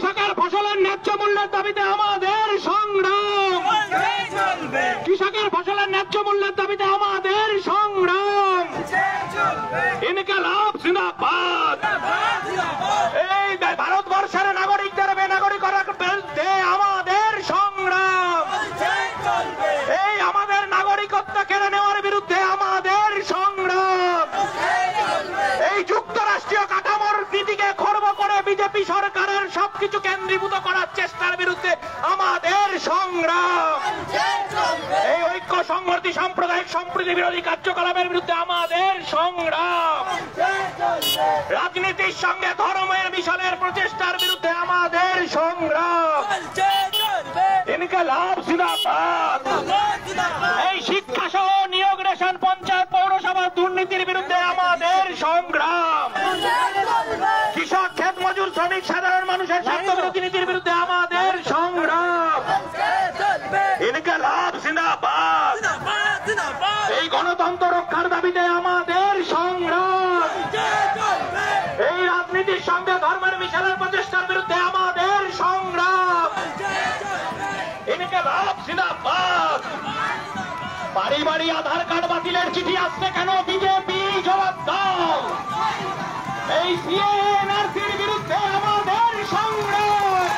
কৃষকের ফসলের ন্যায্য মূল্যের দাবিতে আমাদের সংগ্রাম, কৃষকের ফসলের ন্যায্য মূল্যের দাবিতে আমাদের সংগ্রাম, ইনকিলাব জিন্দাবাদ। এই ভারতবর্ষের নাগরিকদের বেনাগরিক করার বিরুদ্ধে আমাদের সংগ্রাম, এই আমাদের নাগরিকত্ব কেড়ে নেওয়ার বিরুদ্ধে আমাদের সংগ্রাম, এই যুক্তরাষ্ট্রীয় কাঠামোর নীতিকে খর্ব করে বিজেপি সরকারের সবকিছু কেন্দ্রীভূত করার চেষ্টার বিরুদ্ধে আমাদের সংগ্রাম, এই ঐক্য সংহতি সাম্প্রদায়িক সম্প্রীতি বিরোধী কার্যকলাপের বিরুদ্ধে আমাদের সংগ্রাম, রাজনীতির সঙ্গে ধর্মের মিশনের প্রচেষ্টার বিরুদ্ধে আমাদের সংগ্রাম, ইনকিলাব জিন্দাবাদ। এই শিক্ষা সহ নিয়োগ রেশন পঞ্চায়েত পৌরসভার দুর্নীতির বিরুদ্ধে আমাদের সংগ্রাম, কৃষক ক্ষেত মজুর শ্রমিক সাধারণ মানুষের স্বার্থ বিরোধী নীতির বিরুদ্ধে আমাদের সংগ্রাম, ইনকিলাব জিন্দাবাদ। এই গণতন্ত্র রক্ষার দাবিতে আমাদের সংগ্রাম, এই রাজনীতির সঙ্গে ধর্মের মিশনের প্রচেষ্টার বিরুদ্ধে আমাদের সংগ্রাম, ইনকিলাব জিন্দাবাদ। বাড়ি বাড়ি আধার কার্ড বাতিলের চিঠি আসছে কেন? বিজেপি জবাব দাও। এই সিএনআরসির বিরুদ্ধে আমাদের সংগ্রাম,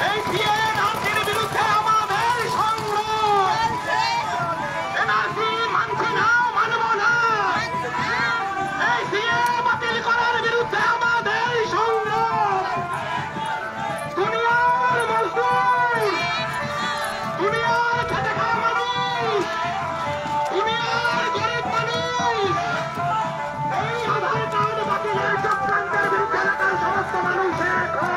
এই সিএনআরসির বিরুদ্ধে আমাদের সংগ্রাম, এনআরসি মানছি না, মানব না, এই সিএ বাতিল করার বিরুদ্ধে আমাদের সংগ্রাম, দুনিয়ার মজদুর, দুনিয়ার খেটে খাওয়া মানুষ, দুনিয়ার গরিব মানুষ এই আধার কার্ড বাতিলের চক্রান্তের বিরুদ্ধে এলাকার সমস্ত মানুষ এক হয়।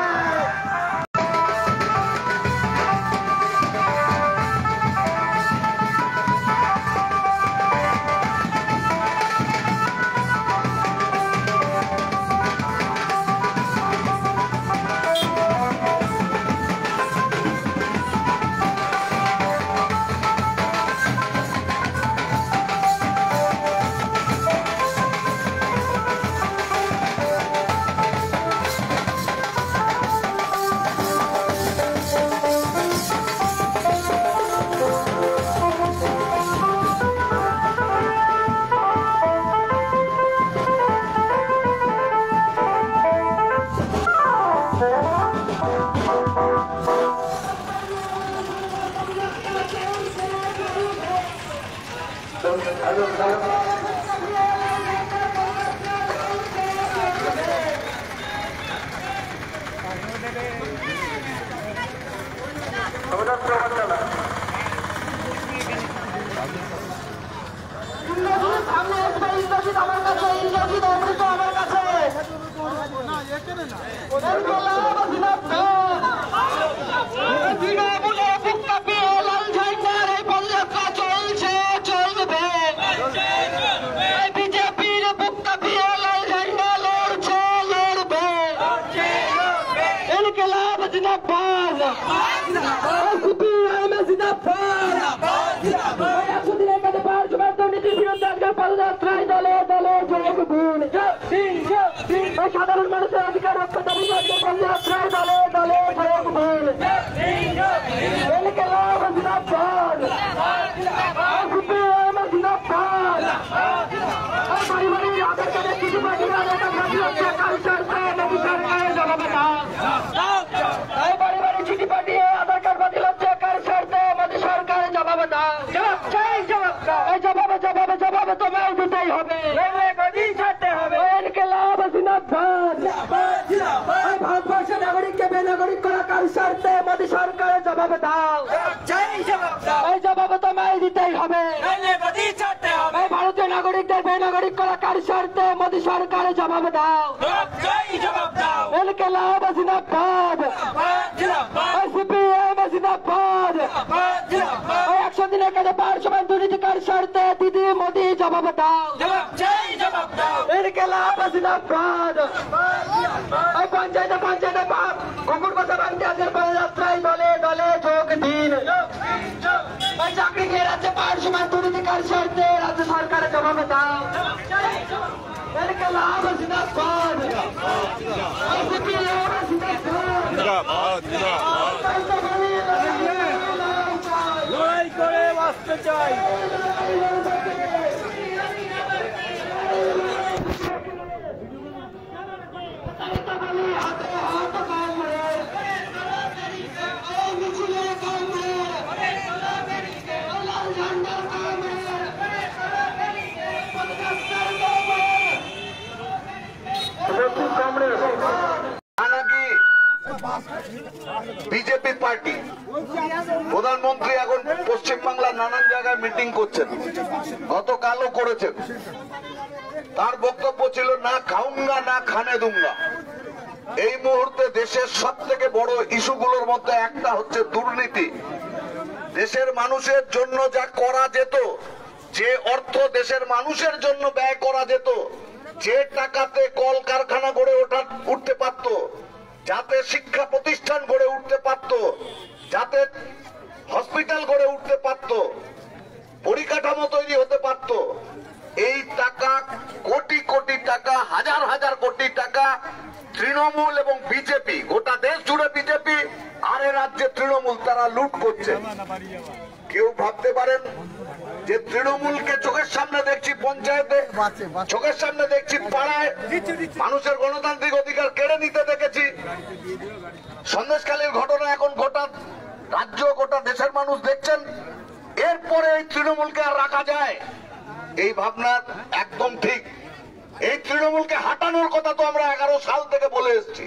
সাধারণ মানুষের অধিকার রক্ষা দাবি করতে দলে দলে চিঠি পাঠিয়ে আধার কার্ড বাতিল হচ্ছে কার স্বার্থে? মোদী সরকারের জবাব দাও। জবাব তোমায় দিতেই হবে, ছাড়তে হবে। ভারতবর্ষের নাগরিককে বেনাগরিক করা কার স্বার্থে? মোদী সরকারের জবাব দাও। এই জবাব তোমায় দিতেই হবে, ভারতীয় নাগরিকদের বেনাগরিক করা কার স্বার্থে? মোদী সরকারের জবাব দাও। ইনকিলাব জিন্দাবাদ, সিপিএম জিন্দাবাদ। 100 দিনের কাজে 500 দুর্নীতি কার স্বার্থে? দিদি মোদী জবাব দাও। ইনকিলাব জিন্দাবাদ। পঞ্চায়েতে কুকুর কথা ভাঙতে আজকের পদযাত্রায় দলে দলে যোগ দিন। চাকরি খেয়ে রাজ্যে 500 দুর্নীতি কার স্বার্থে? রাজ্য সরকারের জবাব দাও। ইনকিলাব জিন্দাবাদ, সিপিএম জিন্দাবাদ। লড়াই করে বাঁচতে চাই। বিজেপি পার্টি প্রধানমন্ত্রী এখন পশ্চিমবাংলার নানান জায়গায় মিটিং করছেন, গতকালও করেছেন। তার বক্তব্য ছিল না খাউঙ্গা না খানে দুঙ্গা। এই মুহূর্তে দেশের সব থেকে বড় ইস্যুগুলোর মধ্যে একটা হচ্ছে দুর্নীতি। দেশের মানুষের জন্য যা করা যেত, যে অর্থ দেশের মানুষের জন্য ব্যয় করা যেত, যে টাকাতে কলকারখানা গড়ে উঠতে পারত, যাতে শিক্ষা প্রতিষ্ঠান গড়ে উঠতে পারত, যাতে হসপিটাল গড়ে উঠতে পারত, পরিকাঠামো তৈরি হতে পারত, এই টাকা কোটি কোটি টাকা, হাজার হাজার কোটি টাকা তৃণমূল এবং বিজেপি, গোটা দেশ জুড়ে বিজেপি আর এ রাজ্যে তৃণমূল, তারা লুট করছে। কেউ ভাবতে পারেন যে তৃণমূলকে চোখের সামনে দেখছি পঞ্চায়েতে, চোখের সামনে দেখছি পাড়ায়, মানুষের গণতান্ত্রিক অধিকার কেড়ে নিতে দেখেছি। সন্দেশখালীর ঘটনা এখন গোটা রাজ্য, গোটা দেশের মানুষ দেখছেন। এরপরে এই তৃণমূলকে আর রাখা যায়, এই ভাবনা একদম ঠিক। এই তৃণমূলকে হাঁটানোর কথা তো আমরা 11 সাল থেকে বলে এসেছি।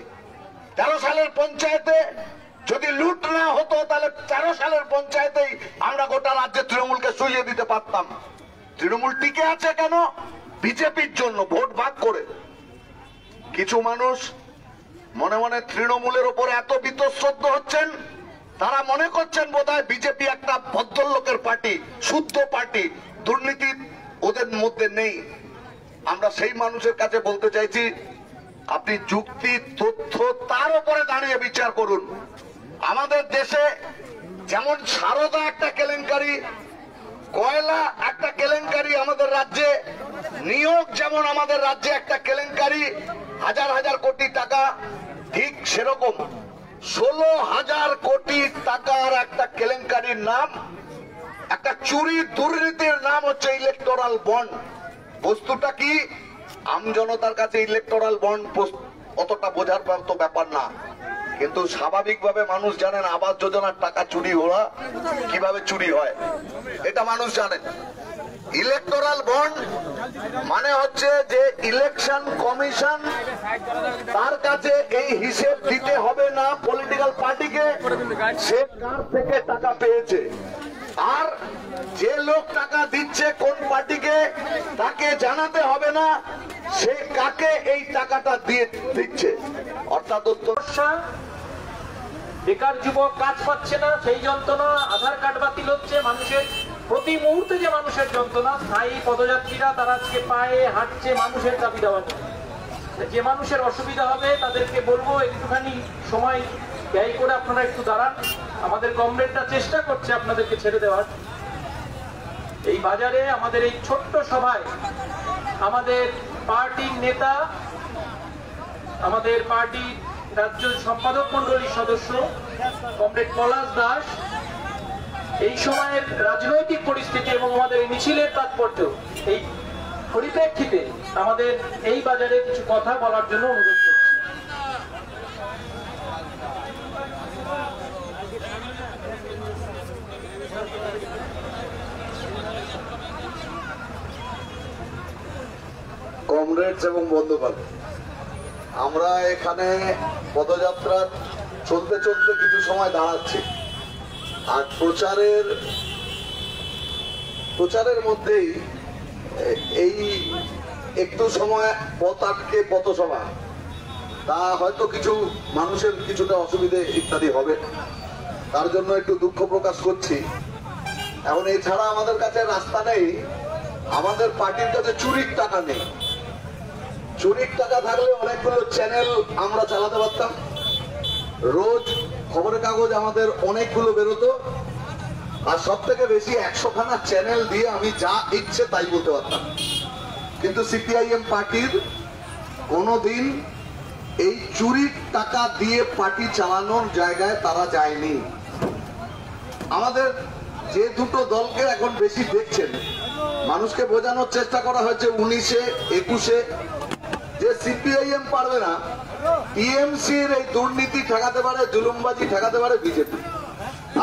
13 সালের পঞ্চায়েতে যদি লুট না হতো, তাহলে 13 সালের পঞ্চায়েতেই আমরা গোটা রাজ্যে তৃণমূলকে শুইয়ে দিতে পারতাম। তৃণমূল টিকে আছে কেন? বিজেপির জন্য, ভোট ভাগ করে। কিছু মানুষ মনে মনে তৃণমূলের উপর এত বীতশ্রদ্ধ হচ্ছেন, তারা মনে করছেন বোধহয় বিজেপি একটা ভদ্রলোকের পার্টি, শুদ্ধ পার্টি, দুর্নীতি ওদের মধ্যে নেই। আমরা সেই মানুষের কাছে বলতে চাইছি, আপনি যুক্তি, তথ্য, তার উপরে দাঁড়িয়ে বিচার করুন। আমাদের দেশে যেমন সারদা একটা কেলেঙ্কারি, কয়লা একটা কেলেঙ্কারি আমাদের রাজ্যে, নিয়োগ যেমন আমাদের রাজ্যে একটা কেলেঙ্কারি, হাজার হাজার কোটি টাকা, ঠিক সেরকম 16,000 কোটি টাকার একটা কেলেঙ্কারির নাম, একটা চুরি দুর্নীতির নাম হচ্ছে ইলেকটোরাল বন্ড। বস্তুটা কি? আমজনতার কাছে ইলেকটোরাল বন্ড অতটা বোঝার মতো ব্যাপার না, কিন্তু স্বাভাবিকভাবে মানুষ জানেন আবাস যোজনার টাকা চুরি হওয়া কিভাবে চুরি হয়, এটা মানুষ জানেন। ইলেকটোরাল বন্ড মানে হচ্ছে যে ইলেকশন কমিশন, তার কাছে এই হিসেব দিতে হবে না পলিটিক্যাল পার্টিকে সে কার থেকে টাকা পেয়েছে, আর যে লোক টাকা দিচ্ছে কোন পার্টিকে তাকে জানাতে হবে না সে কাকে এই টাকাটা দিয়ে দিচ্ছে। অর্থাৎ বেকার যুবক কাজ পাচ্ছে না, সেই যন্ত্রণা, আধার কার্ড বাতিল হচ্ছে, মানুষের প্রতি মুহূর্তে যে মানুষের যন্ত্রণা, স্থায়ী পদযাত্রীরা তারা আজকে পায়ে হাঁটছে মানুষের দাবি দেওয়ার জন্য। যে মানুষের অসুবিধা হবে তাদেরকে বলবো একটুখানি সময় ব্যয় করে আপনারা একটু দাঁড়ান। আমাদের কমরেডরা চেষ্টা করছে আপনাদেরকে ছেড়ে দেওয়ার। এই বাজারে আমাদের এই ছোট্ট সভায় আমাদের পার্টির নেতা, আমাদের পার্টির রাজ্য সম্পাদক মন্ডলীর সদস্য কমরেড পলাশ দাস এই সময়ের রাজনৈতিক পরিস্থিতি এবং আমাদের এই মিছিলের তাৎপর্য, এই পরিপ্রেক্ষিতে আমাদের এই বাজারে কিছু কথা বলার জন্য অনুরোধ করছি। কমরেডস এবং বন্ধুগণ, আমরা এখানে পদযাত্রা চলতে চলতে কিছু সময় দাঁড়াচ্ছি, আর প্রচারের মধ্যেই এই একটু সময় পথ আটকে পথসভা, তা হয়তো কিছু মানুষের কিছুটা অসুবিধে ইত্যাদি হবে, তার জন্য একটু দুঃখ প্রকাশ করছি। এখন এছাড়া আমাদের কাছে রাস্তা নেই, আমাদের পার্টির কাছে চুরির টাকা নেই। চুরির টাকা থাকলে অনেকগুলো চ্যানেল আমরা চালাতে পারতাম, রোজ খবরের কাগজ আমাদের অনেকগুলো বেরোতো, আর সব থেকে বেশি 100খানা চ্যানেল দিয়ে আমি যা ইচ্ছে তাই বলতে পারতাম। কিন্তু সিপিআইএম পার্টির কোনোদিন এই চুরির টাকা দিয়ে পার্টি চালানোর জায়গায় তারা যায়নি। আমাদের যে দুটো দলকে এখন বেশি দেখছেন, মানুষকে বোঝানোর চেষ্টা করা হয়েছে 19-এ 21-এ যে সিপিআইএম পারবে না, টিএমসির এই দুর্নীতি ঠেকাতে পারে, জুলুমবাজি ঠেকাতে পারে বিজেপি।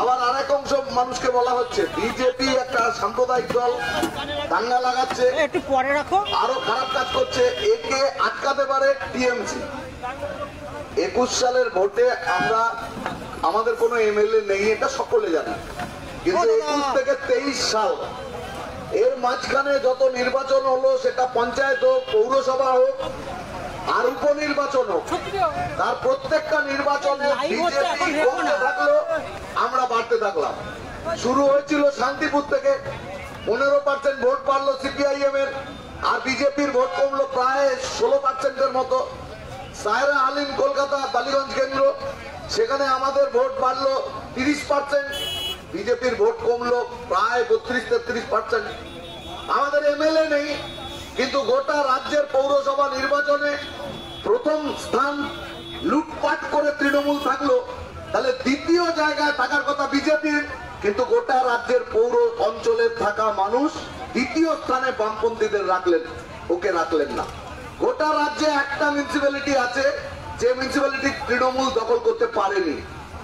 আবার আরেক অংশ মানুষকে বলা হচ্ছে বিজেপি একটা সাম্প্রদায়িক দল, দাঙ্গা লাগাচ্ছে, একটু পরে রাখো, আরো খারাপ কাজ করছে, একে আটকাতে পারে টিএমসি। 21 সালের ভোটে আমরা আমাদের কোনো এমএলএ নেই, এটা সকলে জানে, কিন্তু 21 থেকে 23 সাল এর মাঝখানে যত নির্বাচন হলো, সেটা পঞ্চায়েত হোক, পৌরসভা হোক আর উপনির্বাচন হোক, তার প্রত্যেকটা নির্বাচনে বিজেপি কমতে থাকলো, আমরা বাড়তে থাকলাম। শুরু হয়েছিল শান্তিপুর থেকে, 15% ভোট পারলো সিপিআইএম এর, আর বিজেপির ভোট কমলো প্রায় 16%-এর মতো। সায়রা আলিম কলকাতা বালিগঞ্জ কেন্দ্র, সেখানে আমাদের ভোট বাড়লো 30%, বিজেপির ভোট কমলো প্রায় 32-33%। আমাদের এমএলএ নেই, কিন্তু গোটা রাজ্যের পৌরসভা নির্বাচনে প্রথম স্থান লুটপাট করে তৃণমূল থাকলো, তাহলে দ্বিতীয় জায়গায় থাকার কথা বিজেপির, কিন্তু গোটা রাজ্যের পৌর অঞ্চলে থাকা মানুষ দ্বিতীয় স্থানে বামপন্থীদের রাখলেন, ওকে রাখলেন না। গোটা রাজ্যে একটা মিউনিসিপ্যালিটি আছে যে মিউনিসিপ্যালিটি তৃণমূল দখল করতে পারেনি,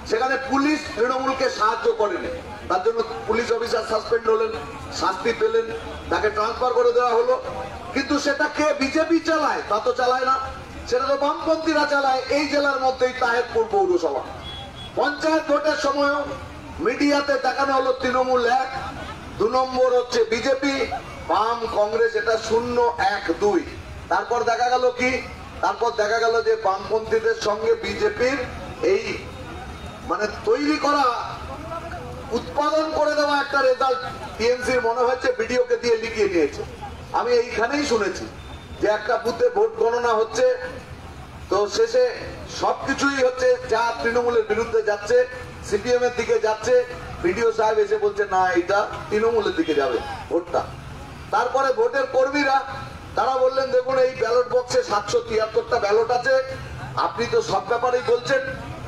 সেখানে পুলিশ তৃণমূলকে সাহায্য করেনি, তার জন্য পুলিশ অফিসার সাসপেন্ড হলেন, শাস্তি পেলেন, তাকে ট্রান্সফার করে দেওয়া হলো। কিন্তু সেটা কে বিজেপি চালায়? তা তো চালায় না, সেটা তো বামপন্থীরা চালায়। এই জেলার মধ্যেই তাহেরপুর পৌরসভা পঞ্চায়েত ভোটের সময়ও মিডিয়াতে দেখানো হলো তৃণমূল 1, 2 নম্বর হচ্ছে বিজেপি, বাম কংগ্রেস এটা 0-1-2। তারপর দেখা গেল কি? তারপর দেখা গেল যে বামপন্থীদের সঙ্গে বিজেপির এই মানে তৈরি করা, উৎপাদন করে দেওয়া একটা রেজাল্ট টিএমসির মনে হচ্ছে ভিডিওকে দিয়ে লিখিয়ে নিয়েছে। আমি এইখানেই শুনেছি যে একটা বুথে ভোট গণনা হচ্ছে, তো শেষে সবকিছুই হচ্ছে যা তৃণমূলের বিরুদ্ধে যাচ্ছে, সিপিএম এর দিকে যাচ্ছে, ভিডিও সাহেব এসে বলছে না এটা তৃণমূলের দিকে যাবে ভোটটা। তারপরে ভোটের কর্মীরা তারা বললেন দেখুন এই ব্যালট বক্সে 773টা ব্যালট আছে, আপনি তো সব ব্যাপারেই বলছেন,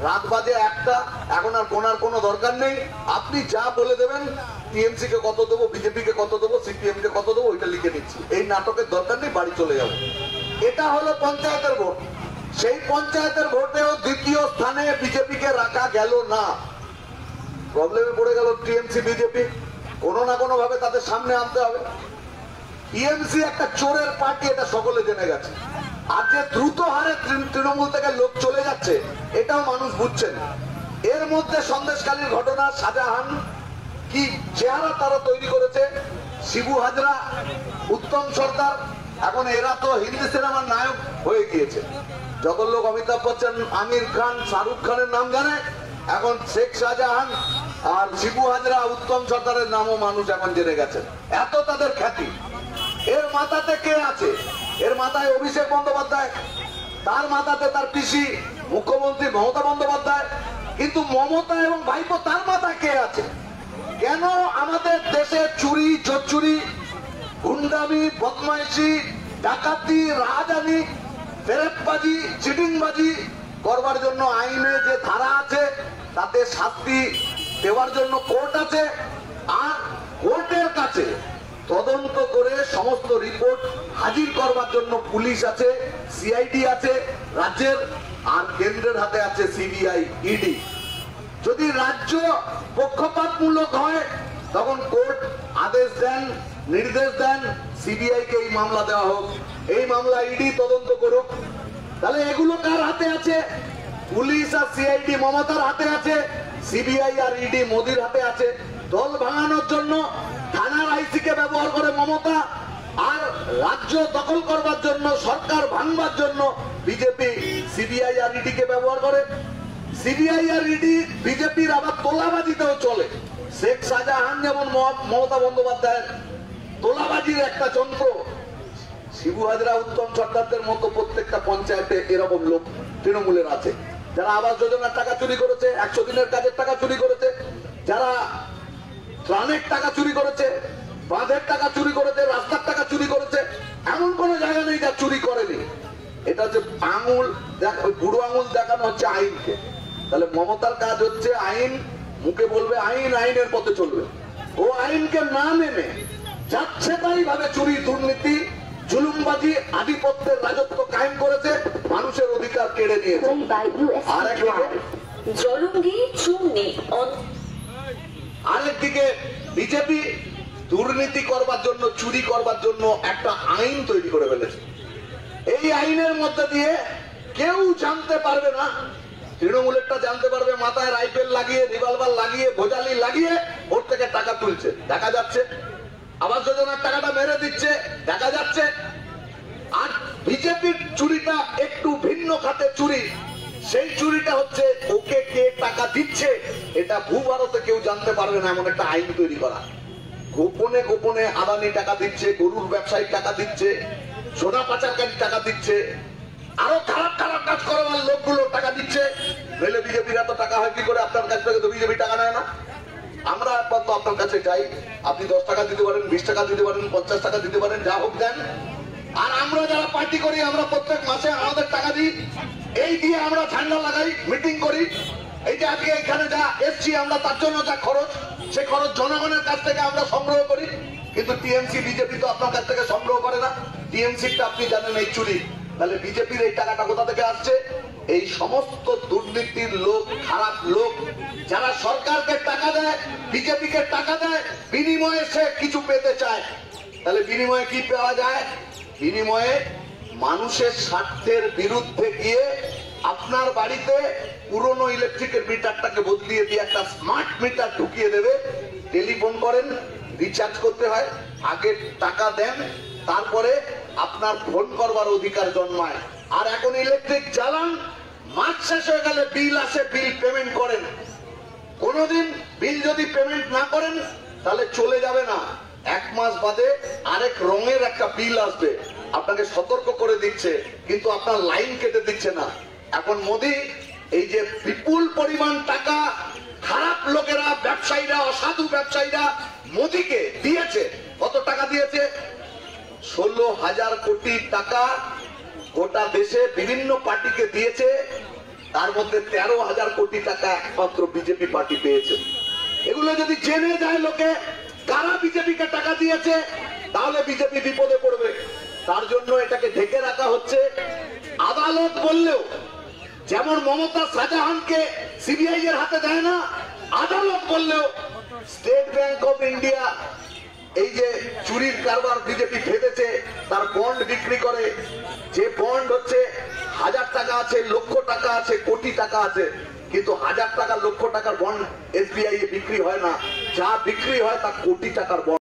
রাত বাজে 1টা, এখন আর গোনার কোনো দরকার নেই, আপনি যা বলে দেবেন, টিএমসি কে কত দেবো, বিজেপি কে কত দেবো, সিপিএম কে কত দেবো, ওইটা লিখে নিচ্ছি, এই নাটকের দরকার নেই, বাড়ি চলে যাবো। এটা হলো পঞ্চায়েতের ভোট। সেই পঞ্চায়েতের ভোটেও দ্বিতীয় স্থানে বিজেপি কে রাখা গেল না। প্রবলেমে পড়ে গেল টিএমসি বিজেপি, কোনো না কোনো ভাবে তাদের সামনে আনতে হবে। টিএমসি একটা চোরের পার্টি, এটা সকলে জেনে গেছে। আর যে দ্রুত হারে তৃণমূল থেকে লোক চলে যাচ্ছে, এটাও মানুষ বুঝছেন। এর মধ্যে সন্দেশখালীর ঘটনা, শাহজাহান কি চেহারা তারা তৈরি করেছে, শিবু হাজরা, উত্তম সর্দার, এখন এরা তো হিন্দি সিনেমার নায়ক হয়ে গিয়েছে। যত লোক অমিতাভ বচ্চন, আমির খান, শাহরুখ খানের নাম জানে, এখন শেখ শাহজাহান আর শিবু হাজরা, উত্তম সর্দারের নামও মানুষ এখন জেনে গেছেন, এত তাদের খ্যাতি। এর মাথাতে কে আছে? এর মাথায় অভিষেক বন্দ্যোপাধ্যায়, তার মাথাতে তার পিসি মুখ্যমন্ত্রী মমতা বন্দ্যোপাধ্যায়, কিন্তু মমতা এবং ভাইপো তার মাথায় কে আছে? কেন আমাদের দেশে চুরি, চোরচুরি, গুন্ডামি, বদমাইশি, ডাকাতি, রাহাজানি, ফেরেববাজি, চিটিংবাজি করবার জন্য আইনে যে ধারা আছে, তাতে শাস্তি দেওয়ার জন্য কোর্ট আছে, আর কোর্টের কাছে তদন্ত করে সমস্ত রিপোর্ট হাজির করবার জন্য পুলিশ আছে, সিআইডি আছে রাজ্যের, আর কেন্দ্রের হাতে আছে সিবিআই, ইডি। যদি রাজ্য পক্ষপাতমূলক হয় তখন কোর্ট আদেশ দেন, নির্দেশ দেন সিবিআই কে এই মামলা দেওয়া হোক, এই মামলা ইডি তদন্ত করুক। তাহলে এগুলো কার হাতে আছে? পুলিশ আর সিআইডি মমতার হাতে আছে, সিবিআই আর ইডি মোদির হাতে আছে। দল ভাঙানোর জন্য থানার আইসি কে ব্যবহার করে মমতা, আর রাজ্য দখল করবার জন্য, সরকার ভাঙবার জন্য বিজেপি সিবিআই আর ইডি কে ব্যবহার করে। সিবিআই আর ইডি বিজেপির আবার তোলাবাজিতেও চলে। শেখ শাহজাহান যেমন মমতা বন্দ্যোপাধ্যায়ের তোলাবাজির একটা যন্ত্র, শিবু হাজরা, উত্তম সর্দারদের মতো প্রত্যেকটা পঞ্চায়েতে এরকম লোক তৃণমূলের আছে, যারা আবাস যোজনার টাকা চুরি করেছে, 100 দিনের কাজের টাকা চুরি করেছে, যারা ত্রাণের টাকা চুরি করেছে, বাঁধের টাকা চুরি করেছে, রাস্তার টাকা চুরি করেছে, এমন কোন জায়গা নেই যা চুরি করেনি। এটা হচ্ছে আঙুল, বুড়ো আঙুল দেখানো হচ্ছে আইনকে। তাহলে মমতার কাজ হচ্ছে আইন, মুখে বলবে আইন, আইনের পথে চলবে। ও আইনকে না মেনে যাচ্ছে তাই ভাবে চুরি, দুর্নীতি, জুলুমবাজি, আধিপত্যের রাজত্ব কায়েম করেছে, মানুষের অধিকার কেড়ে নিয়েছে। আরেকদিকে বিজেপি দুর্নীতি করবার জন্য, চুরি করবার জন্য একটা আইন তৈরি করে ফেলেছে। এই আইনের মধ্যে দিয়ে কেউ জানতে পারবে না, তৃণমূলেরটা জানতে পারবে মাথায় রাইফেল লাগিয়ে, রিভলভার লাগিয়ে, ভোজালি লাগিয়ে ওর থেকে টাকা তুলছে, দেখা যাচ্ছে। আবাস যোজনার টাকাটা মেরে দিচ্ছে, দেখা যাচ্ছে। আর বিজেপির চুরিটা একটু ভিন্ন খাতে চুরি। সেই চুরিটা হচ্ছে ওকে কে টাকা দিচ্ছে এটা ভূভারতে কেউ জানতে পারবে না, এমন একটা আইন তৈরি করা। গোপনে গোপনে আদানি টাকা দিচ্ছে, গরুর ব্যবসায়ী টাকা দিচ্ছে, সোনা পাচারকারী টাকা দিচ্ছে, আরো খারাপ খারাপ কাজ করার লোকগুলো টাকা দিচ্ছে। নইলে বিজেপির এত টাকা হয় কি করে? আপনার কাছ থেকে তো বিজেপি টাকা নেয় না। আমরা একবার তো আপনার কাছে যাই, আপনি 10 টাকা দিতে পারেন, 20 টাকা দিতে পারেন, 50 টাকা দিতে পারেন, যা হোক দেন। আর আমরা যারা পার্টি করি, আমরা প্রত্যেক মাসে আমাদের টাকা দিই, এই দিয়ে আমরা ঝান্ডা লাগাই, মিটিং করি। এই যে আজকে এখানে যা এসছি আমরা, তার জন্য যা খরচ, সে খরচ জনগণের কাছ থেকে আমরা সংগ্রহ করি। কিন্তু টিএমসি, বিজেপি তো আপনার কাছ থেকে সংগ্রহ করে না। টিএমসিটা আপনি জানেন এই চুরি। তাহলে বিজেপির এই টাকাটা কোথা থেকে আসছে? এই সমস্ত দুর্নীতির লোক, খারাপ লোক যারা সরকারকে টাকা দেয়, বিজেপিকে টাকা দেয়, বিনিময়ে সে কিছু পেতে চায়। তাহলে বিনিময়ে কি পাওয়া যায়? বিনিময়ে মানুষের স্বার্থের বিরুদ্ধে গিয়ে আপনার বাড়িতে পুরনো ইলেকট্রিকের মিটারটাকে বদলিয়ে দিয়ে একটা স্মার্ট মিটার ঢুকিয়ে দেবে। টেলিফোন করেন, রিচার্জ করতে হয়, আগে টাকা দেন, তারপরে আপনার ফোন করবার অধিকার জন্মায়। আর এখন ইলেকট্রিক জ্বালান, মাস শেষ হয়ে গেলে বিল আসে, বিল পেমেন্ট করেন। কোনদিন বিল যদি পেমেন্ট না করেন তাহলে চলে যাবে না, 1 মাস বাদে আরেক রঙের একটা বিল আসবে। আপনাকে সতর্ক করে দিচ্ছে, কিন্তু আপনার লাইন কেটে দিচ্ছে না। এখন মোদি এই যে বিপুল পরিমাণ টাকা খারাপ লোকেরা, ব্যবসায়ীরা, অসাধু ব্যবসায়ীরা মোদিকে দিয়েছে। কত টাকা দিয়েছে? 16,000 কোটি টাকা গোটা দেশে বিভিন্ন পার্টিকে দিয়েছে। তার মধ্যে 13,000 কোটি টাকা একমাত্র বিজেপি পার্টি পেয়েছে। এগুলো যদি জেনে যায় লোকে কারা বিজেপিকে টাকা দিয়েছে, তাহলে বিজেপি বিপদে পড়বে। তার জন্য এটাকে ঢেকে রাখা হচ্ছে। আদালত বললেও, যেমন মমতা শাহজাহানকে সিবিআই এর হাতে দেয় না, আদালত বললেও স্টেট ব্যাংক অফ ইন্ডিয়া এই যে চুরির কারবার বিজেপি ফেলেছে, তার বন্ড বিক্রি করে। যে বন্ড হচ্ছে 1000 টাকা আছে, লক্ষ টাকা আছে, কোটি টাকা আছে, কিন্তু 1000 টাকা, লক্ষ টাকার বন্ড এসবিআই এ বিক্রি হয় না। যা বিক্রি হয় তা কোটি টাকার বন্ড।